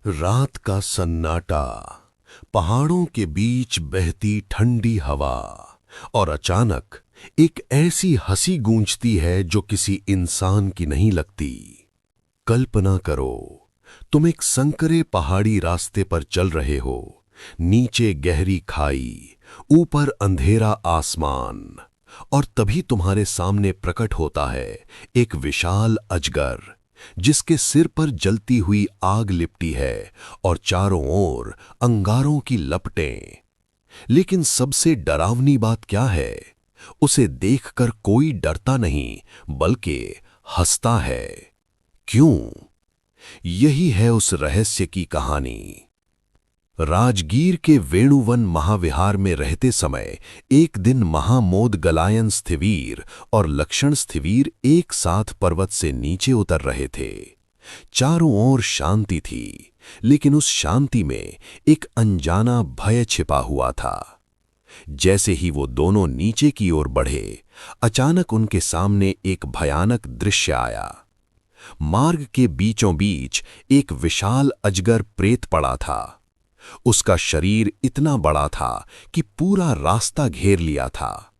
रात का सन्नाटा, पहाड़ों के बीच बहती ठंडी हवा और अचानक एक ऐसी हंसी गूंजती है जो किसी इंसान की नहीं लगती। कल्पना करो, तुम एक संकरे पहाड़ी रास्ते पर चल रहे हो, नीचे गहरी खाई, ऊपर अंधेरा आसमान, और तभी तुम्हारे सामने प्रकट होता है एक विशाल अजगर जिसके सिर पर जलती हुई आग लिपटी है और चारों ओर अंगारों की लपटें। लेकिन सबसे डरावनी बात क्या है? उसे देखकर कोई डरता नहीं बल्कि हंसता है। क्यों? यही है उस रहस्य की कहानी। राजगीर के वेणुवन महाविहार में रहते समय एक दिन महामोदगलायन स्थिवीर और लक्षण स्थिवीर एक साथ पर्वत से नीचे उतर रहे थे। चारों ओर शांति थी, लेकिन उस शांति में एक अनजाना भय छिपा हुआ था। जैसे ही वो दोनों नीचे की ओर बढ़े, अचानक उनके सामने एक भयानक दृश्य आया। मार्ग के बीचों बीच एक विशाल अजगर प्रेत पड़ा था। उसका शरीर इतना बड़ा था कि पूरा रास्ता घेर लिया था।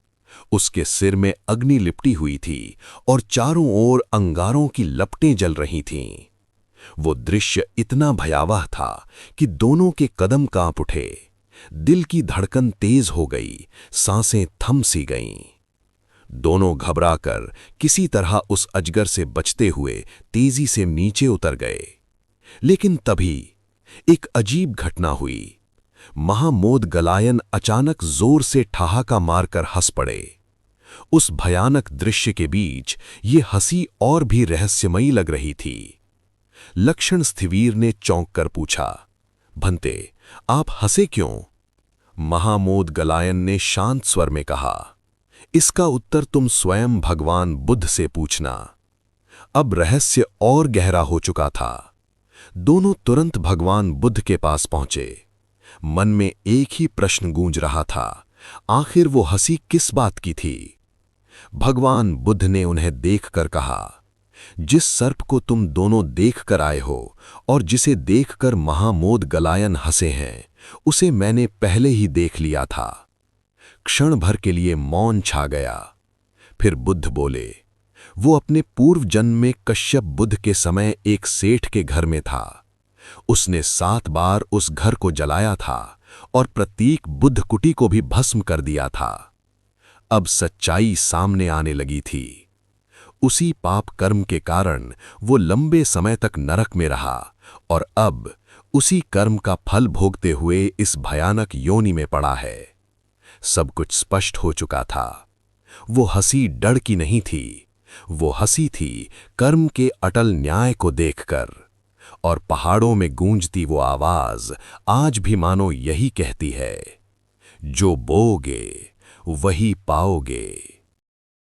उसके सिर में अग्नि लिपटी हुई थी और चारों ओर अंगारों की लपटें जल रही थीं। वो दृश्य इतना भयावह था कि दोनों के कदम कांप उठे, दिल की धड़कन तेज हो गई, सांसें थम सी गईं। दोनों घबराकर किसी तरह उस अजगर से बचते हुए तेजी से नीचे उतर गए। लेकिन तभी एक अजीब घटना हुई। महामोदगलायन अचानक जोर से ठहाका मारकर हंस पड़े। उस भयानक दृश्य के बीच ये हंसी और भी रहस्यमयी लग रही थी। लक्षण स्थिवीर ने चौंक कर पूछा, भंते, आप हंसे क्यों? महामोदगलायन ने शांत स्वर में कहा, इसका उत्तर तुम स्वयं भगवान बुद्ध से पूछना। अब रहस्य और गहरा हो चुका था। दोनों तुरंत भगवान बुद्ध के पास पहुंचे। मन में एक ही प्रश्न गूंज रहा था, आखिर वो हंसी किस बात की थी? भगवान बुद्ध ने उन्हें देखकर कहा, जिस सर्प को तुम दोनों देखकर आए हो और जिसे देखकर महामोदगलायन हंसे हैं, उसे मैंने पहले ही देख लिया था। क्षण भर के लिए मौन छा गया। फिर बुद्ध बोले, वो अपने पूर्व जन्म में कश्यप बुद्ध के समय एक सेठ के घर में था। उसने 7 बार उस घर को जलाया था और प्रतीक बुद्ध कुटी को भी भस्म कर दिया था। अब सच्चाई सामने आने लगी थी। उसी पाप कर्म के कारण वो लंबे समय तक नरक में रहा और अब उसी कर्म का फल भोगते हुए इस भयानक योनि में पड़ा है। सब कुछ स्पष्ट हो चुका था। वो हंसी डर की नहीं थी, वो हंसी थी कर्म के अटल न्याय को देखकर। और पहाड़ों में गूंजती वो आवाज आज भी मानो यही कहती है, जो बोओगे वही पाओगे।